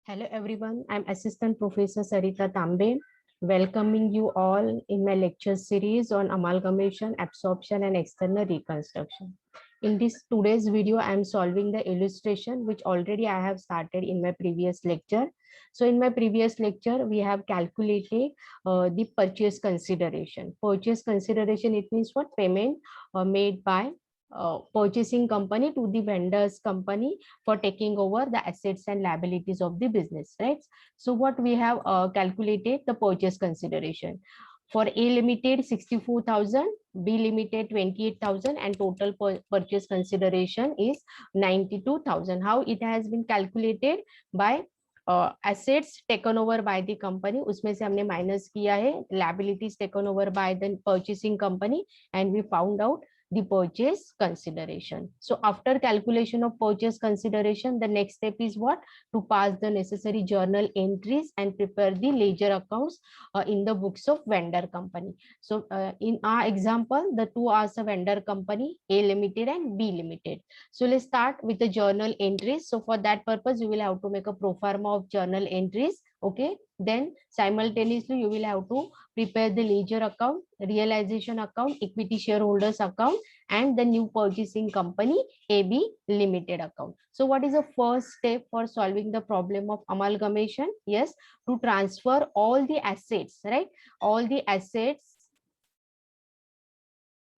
Hello everyone, I'm Assistant Professor Sarita Tambe, welcoming you all in my lecture series on amalgamation, absorption and external reconstruction. In this today's video, I'm solving the illustration which already I have started in my previous lecture. So in my previous lecture, we have calculated the purchase consideration. Purchase consideration, it means what? Payment made by purchasing company to the vendors company for taking over the assets and liabilities of the business, right? So what we have calculated the purchase consideration for A Limited 64,000, B Limited 28,000, and total purchase consideration is 92,000. How it has been calculated? By assets taken over by the company, उसमें से हमने minus किया है liabilities taken over by the purchasing company, and we found out the purchase consideration. So after calculation of purchase consideration, the next step is what? To pass the necessary journal entries and prepare the ledger accounts in the books of vendor company. So in our example, the two are the vendor company, A Limited and B Limited. So let's start with the journal entries. So for that purpose, you will have to make a pro forma of journal entries. Okay, then simultaneously you will have to prepare the ledger account, realization account, equity shareholders account, and the new purchasing company AB Limited account. So what is the first step for solving the problem of amalgamation? Yes, to transfer all the assets, right? All the assets,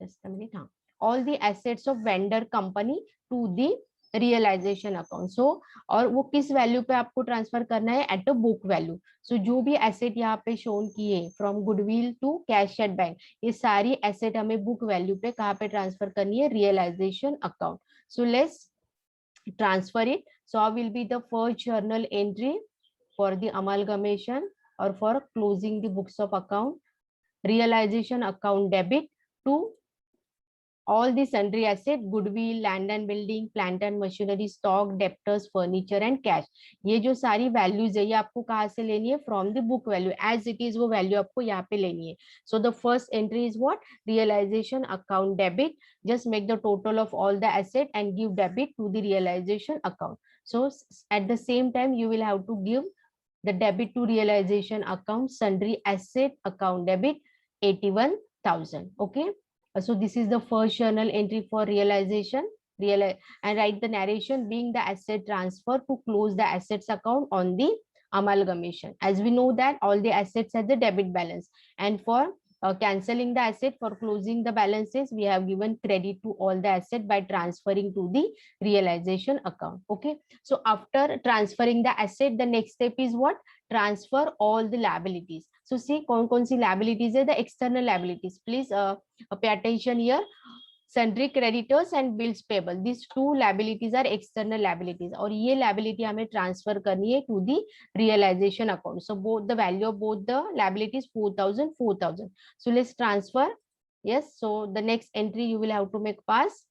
just a minute, all the assets of vendor company to the realisation account. So और वो किस value पे आपको transfer करना है? At a book value. So जो भी asset यहाँ पे शोन किए from goodwill to cash at bank, ये सारी एसेट हमें बुक वैल्यू पे कहाँ पे ट्रांसफर करनी है? Realisation account. So let's transfer it. So how will be the first journal entry for the amalgamation और for closing the books of account? Realisation account debit to all the sundry asset, goodwill, land and building, plant and machinery, stock, debtors, furniture and cash. ये जो सारी values है ये आपको कहाँ से लेनी है? From the book value as it is, वो value आपको यहाँ पे लेनी है. So the first entry is what? Realization account debit. Just make the total of all the asset and give debit to the realization account. So at the same time you will have to give the debit to realization account sundry asset account debit 81,000. Okay. So this is the first journal entry for realization. And write the narration being the asset transfer to close the assets account on the amalgamation. As we know that all the assets have the debit balance, and for cancelling the asset, for closing the balances, we have given credit to all the asset by transferring to the realization account. Okay. So after transferring the asset, the next step is what? Transfer all the liabilities. So see कौन सी liabilities है? The external liabilities. Please pay attention here. Sundry creditors and bills payable, these two liabilities are external liabilities, और ये liability हमें transfer करनी है to the realization account. So both the value of both the liabilities 4,000 4,000. So let's transfer. Yes, so the next entry you will have to make pass.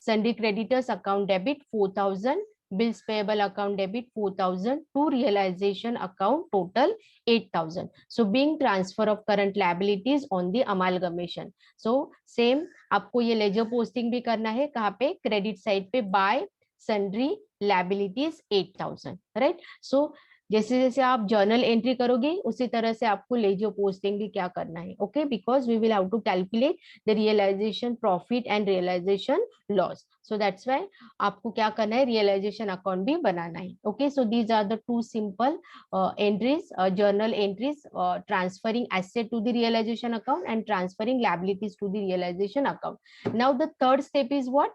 Sundry creditors account debit 4,000, bills payable account debit 4,000 to realization account total 8,000. So being transfer of current liabilities on the amalgamation. So same आपको ये ledger posting भी करना है कहाँ पे? Credit side पे by sundry liabilities 8,000, right? So जैसे जैसे आप जर्नल एंट्री करोगे उसी तरह से आपको लेजर पोस्टिंग भी क्या करना है. Okay, because we will have to calculate the realisation profit and realisation loss. So that's why आपको क्या करना है? रियलाइजेशन अकाउंट भी बनाना है. Okay, so these are the two simple entries, journal entries, transferring asset to the realisation account and transferring liabilities to the realisation account. Now the third step is what?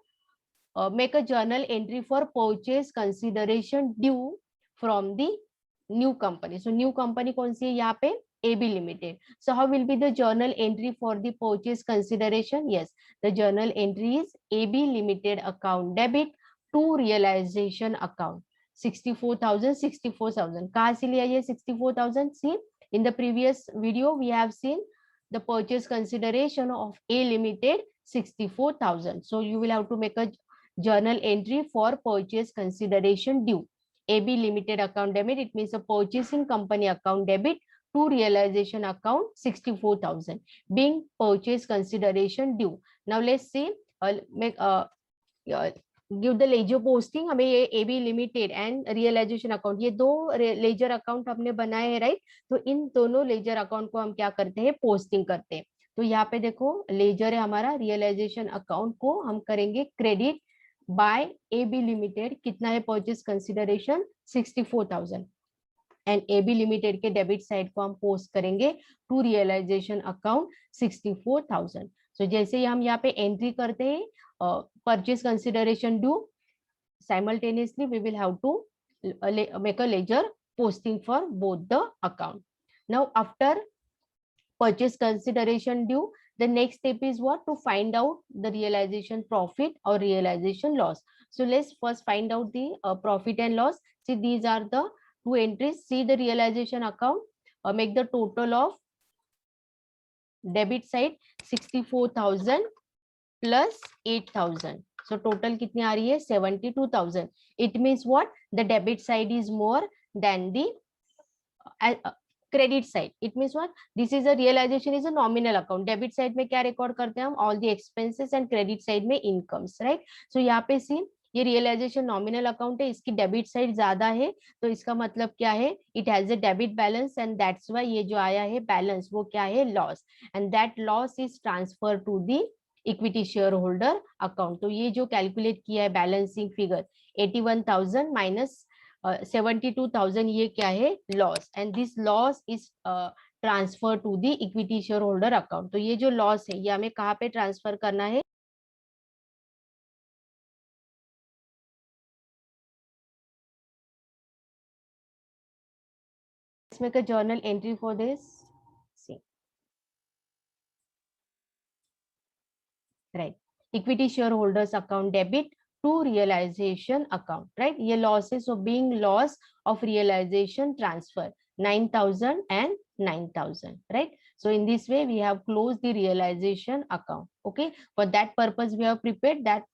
Make a journal entry for purchase consideration due from the new company. So new company कौन सी है यहाँ पे? AB Limited. So how will be the journal entry for the purchase consideration? Yes, the journal entry is AB Limited account debit to realization account 64,000 64,000. कहाँ से लिया ये 64,000? See, in the previous video we have seen the purchase consideration of A Limited 64,000. So you will have to make a journal entry for purchase consideration due. AB Limited account debit, it means a purchasing company account debit to realization account 64,000 being purchase consideration due. Now let's see, make give the ledger posting, हमें ये AB limited and realisation account, ये दो ledger account हमने बनाए हैं, right. तो इन दोनों ledger account को हम क्या करते हैं, पोस्टिंग करते हैं। तो यहाँ पे देखो लेजर है हमारा, रियलाइजेशन अकाउंट को हम करेंगे क्रेडिट बाय एबी लिमिटेड, कितना है purchase consideration 64,000, and AB limited के डेबिट साइड को हम पोस्ट करेंगे टू रियलाइजेशन अकाउंट 64,000। सो जैसे ही हम यहाँ पे एंट्री करते हैं purchase consideration due, simultaneously we will have to make a ledger posting for both the account. Now after purchase consideration due, the next step is what, to find out the realization profit or realization loss. So let's first find out the profit and loss. See, these are the two entries. See the realization account, make the total of debit side 64,000 plus 8,000. So total कितनी आ रही है, 72,000. It means what, the debit side is more than the credit side. It means what, this is a realization is a nominal account. Debit side में क्या record करते हैं हम, all the expenses, and credit side में incomes, right? So यहाँ पे see, ये realisation nominal account है, इसकी डेबिट साइड ज्यादा है, तो इसका मतलब क्या है, it has a debit balance, and that's why ये जो आया है बैलेंस वो क्या है, loss, and that loss is transfer to the equity share holder account. तो ये जो कैलकुलेट किया है बैलेंसिंग फिगर 81,000 माइनस 72,000, ये क्या है, loss, and this loss is transfer to the equity share holder account. तो ये जो लॉस है ये हमें कहाँ पे ट्रांसफर करना है, let's make a journal entry for this. See, right, equity shareholders account debit to realization account, right? ये losses, so being loss of realization transfer 9,000 and 9,000, right? So in this way we have closed the realization account. Okay, for that purpose we have prepared that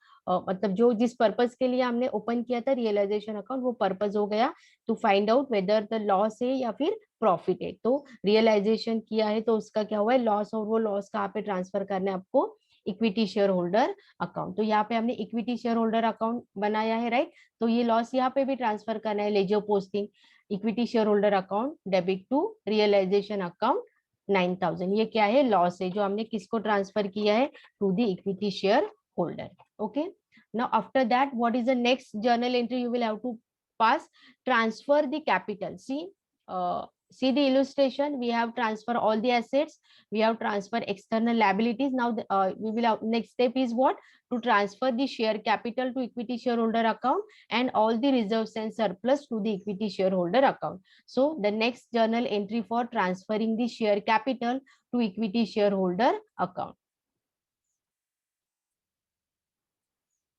मतलब जो जिस purpose के लिए हमने open किया था realisation account, वो purpose हो गया to find out whether the loss है या फिर प्रॉफिट है। तो रियलाइजेशन किया है तो उसका क्या हुआ है, लॉस, और वो लॉस कहाँ पे ट्रांसफर करना है आपको, इक्विटी शेयर होल्डर अकाउंट। तो यहाँ पे हमने इक्विटी शेयर होल्डर अकाउंट बनाया है, राइट। तो ये लॉस यहाँ पे भी ट्रांसफर करना है, ledger posting equity share holder account debit to realisation account 9,000, ये क्या है, लॉस है जो हमने किसको ट्रांसफर किया है, to the equity share holder. Okay, now after that what is the next journal entry you will have to pass, transfer the capital. See the illustration, we have transfer all the assets, we have transfer external liabilities. Now we will have, next step is what, to transfer the share capital to equity shareholder account and all the reserves and surplus to the equity shareholder account. So the next journal entry for transferring the share capital to equity shareholder account.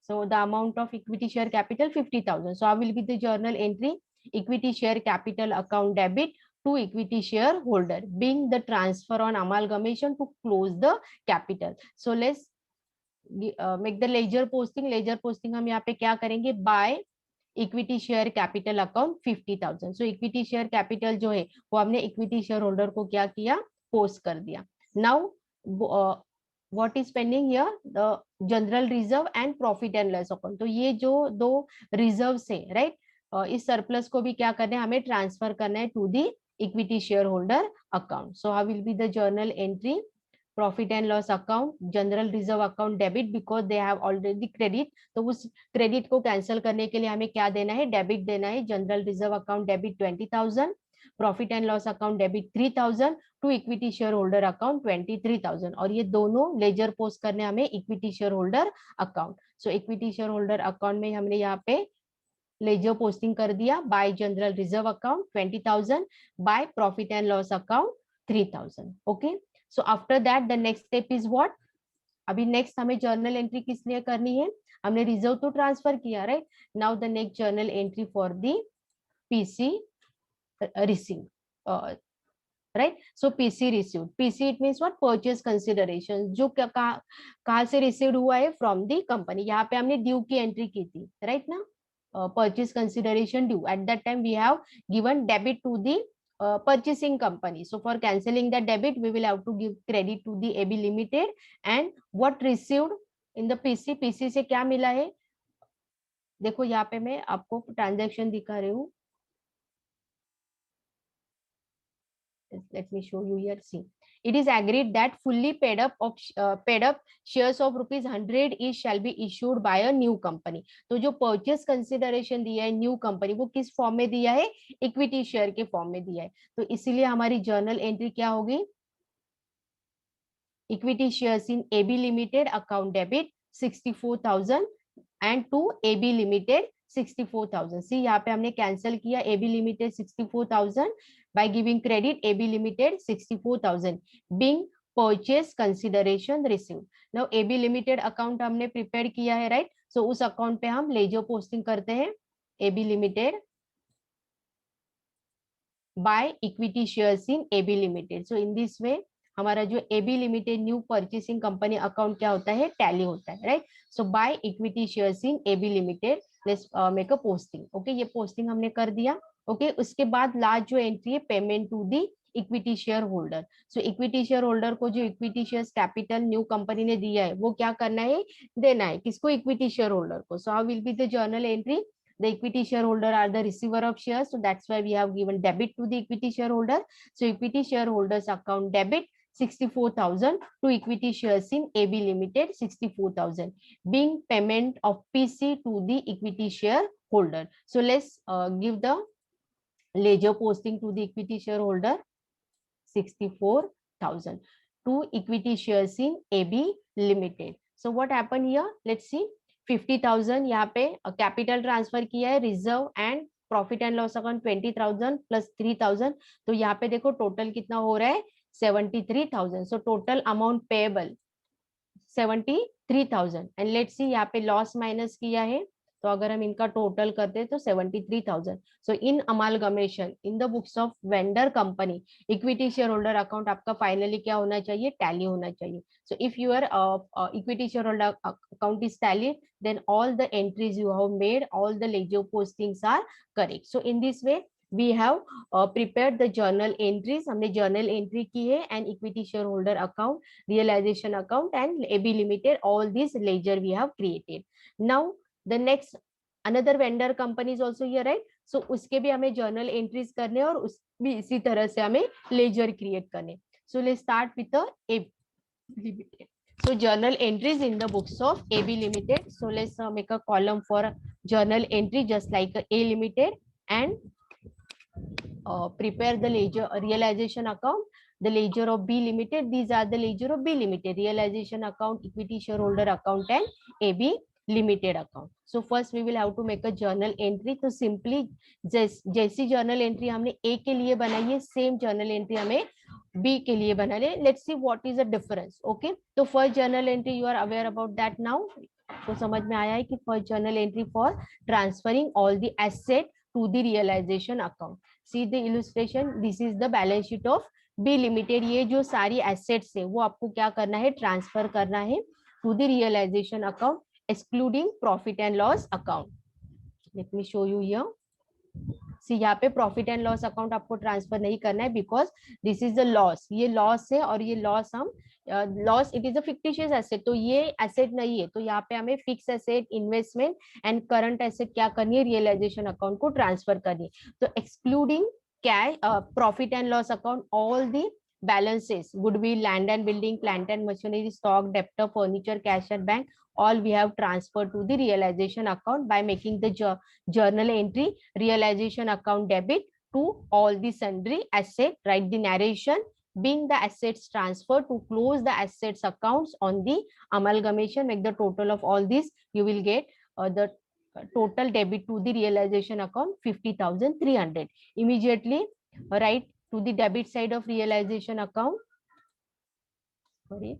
So the amount of equity share capital 50,000. So I will be the journal entry, equity share capital account debit to equity shareholder, being the transfer on amalgamation to close the capital. So let's make the ledger posting. Ledger posting हम यहाँ पे क्या करेंगे, by equity share capital account 50,000. So equity share capital जो है वो हमने equity share holder को क्या किया, पोस्ट कर दिया. Now what is pending here, the general reserve and profit and loss account. तो ये जो दो रिजर्व्स है, राइट, इस सरप्लस को भी क्या करना है, हमें ट्रांसफर करना है to the equity share holder account. So how will be the journal entry, profit and loss account, general reserve account debit, because they have already credit. तो उस क्रेडिट को कैंसिल करने के लिए हमें क्या देना है, डेबिट देना है. General reserve account debit 20,000, profit and loss account debit 3,000 to equity share holder account 23,000. और ये दोनों लेजर पोस्ट करने हमें equity share holder account. So equity share holder account में हमने यहाँ पे लेजर पोस्टिंग कर दिया, by general reserve account 20,000, by profit and loss account 3,000. Okay, so after that the next step is what, अभी next हमें जर्नल एंट्री किस लिए करनी है, हमने रिजर्व तो ट्रांसफर किया, right. Now the next journal entry for the PC receive, right. So PC received, PC it means what, purchase consideration, जो कहाँ से रिसीव्ड हुआ है, फ्रॉम दी कंपनी. यहाँ पे हमने ड्यू की एंट्री की थी, राइट ना, purchase consideration due. At that time we have given debit to the purchasing company. So for cancelling the debit we will have to give credit to the AB Limited. And what received in the PC, PC से क्या मिला है, देखो यहाँ पे मैं आपको transaction दिखा रही हूँ. Let me show you here. See, it is agreed that fully paid up shares of rupees 100 each shall be issued by a new company. तो जो purchase consideration दिया है न्यू कंपनी, वो किस फॉर्म में दिया है? इक्विटी शेयर के फॉर्म में दिया है. तो इसीलिए हमारी जर्नल एंट्री क्या होगी? Equity shares in AB limited account debit 64,000 and to AB limited 64,000. See यहाँ पे हमने कैंसिल किया AB limited 64,000 by giving credit AB Limited 64,000 being purchase consideration received. Now AB Limited account हमने प्रिपेयर किया है, right? सो उस अकाउंट पे हम लेजर पोस्टिंग करते हैं AB Limited by equity shares in AB Limited. So in this way हमारा जो AB Limited new purchasing company account क्या होता है? टैली होता है, right? So by equity shares in AB Limited let's make a posting. Okay, ये posting हमने कर दिया. ओके, उसके बाद लास्ट जो एंट्री है payment to the equity share holder. So equity share holder को जो equity share capital new company ने दिया है वो क्या करना है? देना है. किसको? इक्विटी शेयर होल्डर को. सो how will be the journal entry? The equity shareholder are the receiver of shares, so that's why we have given debit to the equity shareholder. So equity shareholders account debit 64,000 to equity shares in AB Limited 64,000 being payment of PC to the equity shareholder. So let's give the ledger posting to the equity shareholder 64,000 to equity shares in AB Limited. So what happened here? Let's see. 50,000 यहाँ पे capital transfer किया है, reserve and profit and loss account 20,000 plus 3,000. तो यहाँ पे देखो total कितना हो रहा है? 73,000. So total amount payable 73,000. And let's see यहाँ पे लॉस माइनस किया है, तो अगर हम इनका टोटल करते हैं तो 73,000. So in amalgamation in the books of vendor company equity share holder account आपका फाइनली क्या होना चाहिए? टैली होना चाहिए. So if your equity share holder account is tally, then all the entries you have made, all the ledger postings are correct. So in this way we have prepared the journal entries. हमने journal entry की है and equity shareholder account, realization account and AB Limited, all these ledger we have created. Now the next another vendor company is also here, right? So उसके भी हमें journal entries करने और उस भी इसी तरह से हमें ledger create करने. So let's start with the AB Limited. So journal entries in the books of AB Limited. So let's make a column for journal entry just like A Limited and prepare the ledger realization account, the ledger of B Limited. These are the ledger of B Limited, realization account, equity shareholder account and AB Limited account. So first we will have to make a journal entry. तो simply जैसी journal entry हमने A के लिए बनाई है, same journal entry हमें B के लिए बना ले. Let's see what is the difference. Okay, तो first journal entry you are aware about that now. तो समझ में आया है कि first journal entry for transferring all the asset to the realization account. See the illustration. This is the balance sheet of B Limited. ये जो सारी assets है वो आपको क्या करना है? ट्रांसफर करना है to the realization account excluding profit and loss account. Let me show you here. See यहाँ पे प्रॉफिट एंड लॉस अकाउंट आपको ट्रांसफर नहीं करना है because this is the loss. ये लॉस है और ये लॉस हम loss it is a fictitious asset, तो ये एसेट नहीं है. तो यहाँ पे हमें fix asset, investment and current asset क्या करनी है? रियलाइजेशन अकाउंट को ट्रांसफर करनी है. तो excluding cash profit and loss account all the balances, goodwill, land and building, plant and machinery, stock, debtor, furniture, cash at bank, all we have transferred to the realization account by making the journal entry realization account debit to all the sundry asset. Write the narration being the assets transferred to close the assets accounts on the amalgamation. Make the total of all this. You will get the total debit to the realization account 50,300. Immediately write to the debit side of realization account, sorry,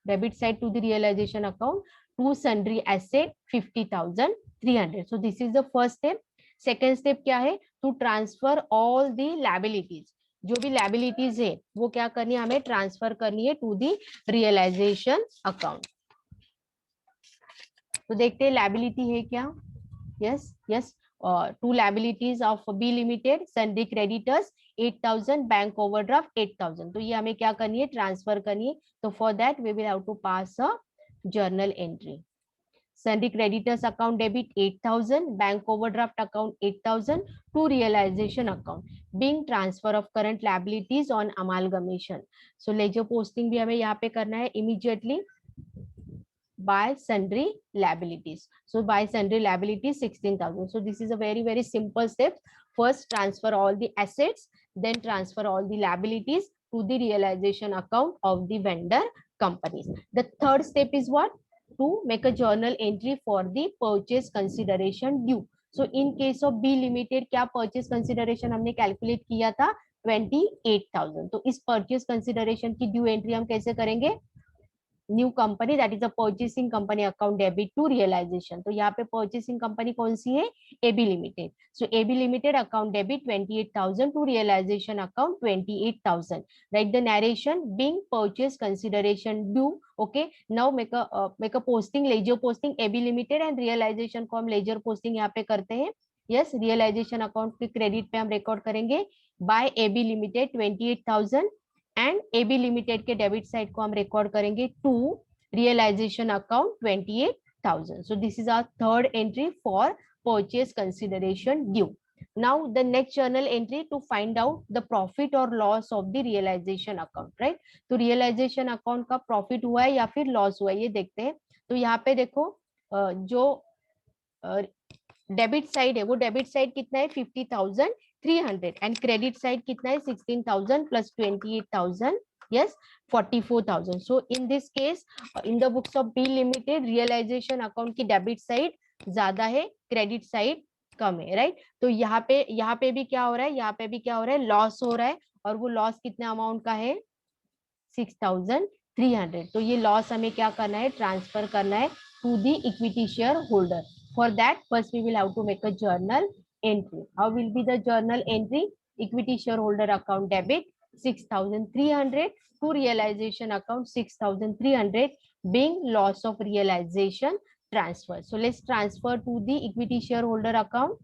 debit side to the realization account, to sundry asset 50,300. So this is the first step. Second step क्या है? To transfer all the liabilities. जो भी liabilities है वो क्या करनी है? हमें ट्रांसफर करनी है to the realization account. तो देखते हैं liability है क्या? Yes, yes. Two liabilities of B Limited, sundry creditors 8,000, bank overdraft 8,000. तो ये हमें क्या करनी है? ट्रांसफर करनी है. तो for that we will have to pass a journal entry. Sundry creditors account debit 8,000, bank overdraft account 8,000 to realization account being transfer of current liabilities on amalgamation. So ledger posting भी हमें यहाँ पे करना है immediately by sundry liabilities. So by sundry liabilities 16,000. So this is a very simple step. First transfer all the assets, then transfer all the liabilities to the realization account of the vendor companies. The third step is what? To make a journal entry for the purchase consideration due. So in case of B Limited, क्या purchase consideration हमने calculate किया था 28,000. तो इस purchase consideration की due entry हम कैसे करेंगे? New company that is a purchasing company account debit to realisation. तो यहाँ पे परचेसिंग कंपनी कौन सी है? AB limited. So AB limited account debit 28,000 to realisation account 28,000. Right the narration being purchase consideration due. Okay, now make a posting, ledger posting AB limited and realisation को हम ledger posting यहाँ पे करते हैं. Yes, realisation account के credit पे हम record करेंगे bye AB limited 28,000 and AB limited के डेबिट साइड को हम रिकॉर्ड करेंगे to realisation account 28,000. So this is our third entry for purchase consideration due. Now the next journal entry to find out the profit और loss of the realisation account. Right, तो realisation account का profit हुआ है या फिर loss हुआ है ये देखते हैं. तो यहाँ पे देखो जो डेबिट साइड है वो डेबिट साइड कितना है 50,300 एंड क्रेडिट साइड कितना है 16,000 plus 28,000. yes, 44,000. so in this case in the books of B Limited realization account की डेबिट साइड ज्यादा है, क्रेडिट साइड कम है. राइट, तो यहाँ पे भी क्या हो रहा है, यहाँ पे भी क्या हो रहा है, लॉस हो रहा है. और वो लॉस कितने अमाउंट का है 6,300. तो ये लॉस हमें क्या करना है, ट्रांसफर करना है to the equity share holder. For that, first we will have to make a journal entry. How will be the journal entry? Equity shareholder account debit 6,300 to realization account 6,300 being loss of realization transfer. So let's transfer to the equity shareholder account.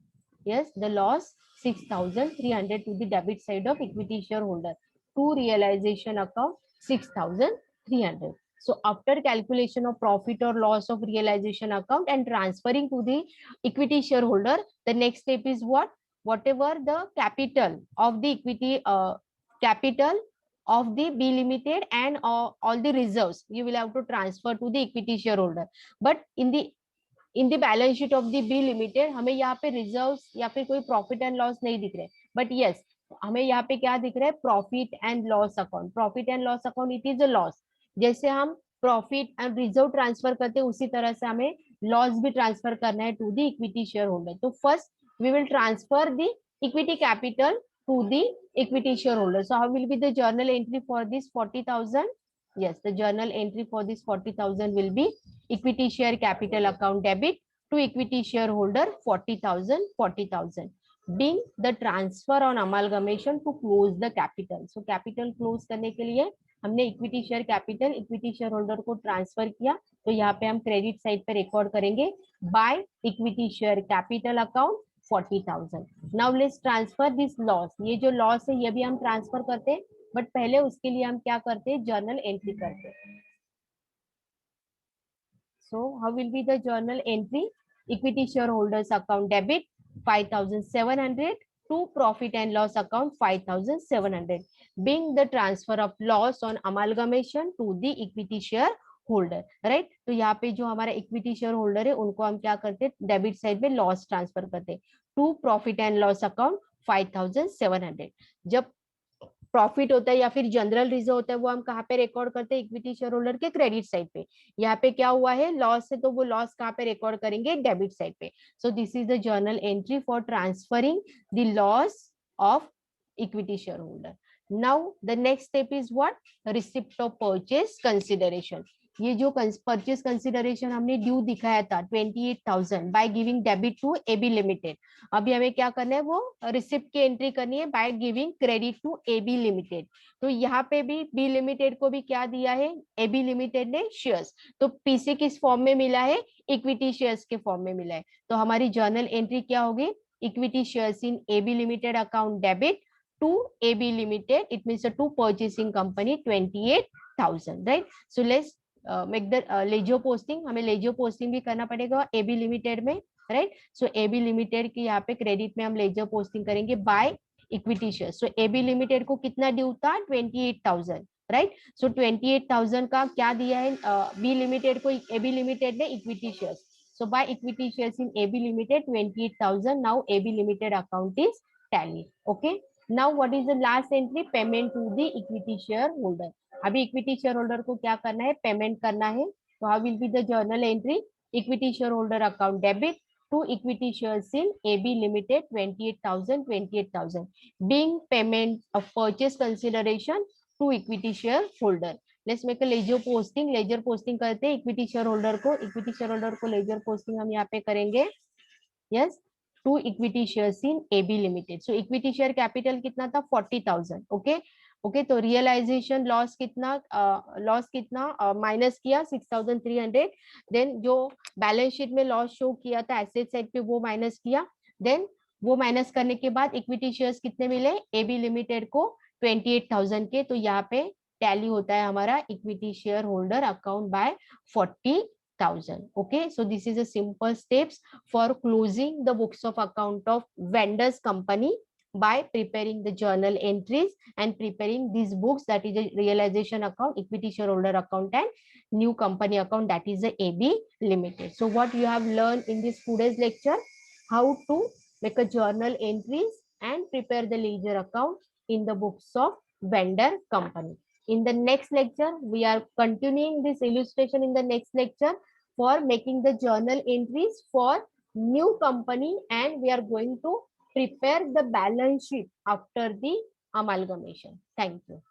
Yes, the loss 6,300 to the debit side of equity shareholder to realization account 6,300. So after calculation of profit or loss of realization account and transferring to the equity shareholder, the next step is what? Whatever the capital of the equity capital of the B Limited and all the reserves, you will have to transfer to the equity shareholder. But in the balance sheet of the B Limited, हमें यहाँ पे reserves या फिर कोई profit and loss नहीं दिख रहे. But yes, हमें यहाँ पे क्या दिख रहा है, profit and loss account. Profit and loss account, it is a loss. जैसे हम प्रॉफिट एंड रिजर्व ट्रांसफर करते हैं उसी तरह से हमें लॉस भी ट्रांसफर करना है to the equity share holder. तो first we will transfer the equity capital to the equity share holder. So how will be the journal entry for this 40,000? yes, the journal entry for this 40,000 will be equity share capital account debit to equity shareholder 40,000 being the transfer on amalgamation to close the capital. so capital close करने के लिए हमने equity share capital equity share holder को transfer किया. तो यहाँ पे हम क्रेडिट साइड पे रिकॉर्ड करेंगे by equity share capital account 40,000. Now let's transfer this loss. ये जो लॉस है ये भी हम ट्रांसफर करते हैं, बट पहले उसके लिए हम क्या करते हैं, जर्नल एंट्री करते हैं. सो how will be the journal entry? Equity share holders account debit 5,700 to profit and loss account 5,700 being the transfer of loss on amalgamation to the equity share holder. right, तो यहाँ पे जो हमारा equity share holder है उनको हम क्या करते हैं, डेबिट साइड में लॉस ट्रांसफर करते हैं to profit and loss account 5,700. जब प्रॉफिट होता है या फिर जनरल रिजर्व होता है वो हम कहाँ पे रिकॉर्ड करते हैं, इक्विटी शेयर होल्डर के क्रेडिट साइड पे. यहाँ पे क्या हुआ है, लॉस है, तो वो लॉस कहाँ पे रिकॉर्ड करेंगे, डेबिट साइड पे. So this is the journal entry for transferring the loss of equity share holder. Now the next step is what, receipt of purchase consideration. ये जो परचेस कंसिडरेशन हमने ड्यू दिखाया था 28,000 by giving debit to AB limited. अभी हमें क्या करना है, वो रिसिप्ट की एंट्री करनी है by giving credit to AB limited. तो यहाँ पे भी बी लिमिटेड को भी क्या दिया है, एबी लिमिटेड ने शेयर्स. तो पीसी किस फॉर्म में मिला है, इक्विटी शेयर्स के फॉर्म में मिला है. तो हमारी जर्नल एंट्री क्या होगी, equity shares in AB limited account debit to AB Limited, it means a two purchasing company 28,000. right, so let's make the ledger posting, हमें लेजर पोस्टिंग भी करना पड़ेगा एबी लिमिटेड में, राइट। सो एबी लिमिटेड की यहाँ पे credit में हम लेजर पोस्टिंग करेंगे by equity share. So AB limited को कितना ड्यू था 28,000, राइट। सो 28,000 का क्या दिया है बी लिमिटेड को, एबी लिमिटेड ने equity share. So by equity shares in AB Limited 28,000. Now AB Limited account is tally. Okay. Now what is the last entry? Payment to the equity shareholder. अभी equity share holder को क्या करना है, payment करना है। तो how will be the journal entry? Equity share holder account debit to equity shares in AB Limited 28,000 being payment of purchase consideration to equity shareholder. Let's make a ledger posting, ledger posting करते हैं equity share holder को, equity share holder को ledger posting हम यहाँ पे करेंगे, yes, to equity shares in AB limited. So equity share capital कितना था 40,000, ओके ओके। तो रियलाइजेशन लॉस कितना, लॉस कितना माइनस किया 6,300, देन जो बैलेंस शीट में लॉस शो किया था एसेट साइड पे वो माइनस किया, देन वो माइनस करने के बाद इक्विटी शेयर्स कितने मिले एबी लिमिटेड को 28,000 के। तो यहाँ पे टैली होता है हमारा equity share holder account by 40,000. Okay, so this is a simple steps for closing the books of account of vendors company by preparing the journal entries and preparing these books, that is a realization account, equity shareholder account, and new company account, that is the AB Limited. So what you have learned in this today's lecture, how to make a journal entries and prepare the ledger account in the books of vendor company. In the next lecture, we are continuing this illustration in the next lecture for making the journal entries for new company, and we are going to prepare the balance sheet after the amalgamation. Thank you.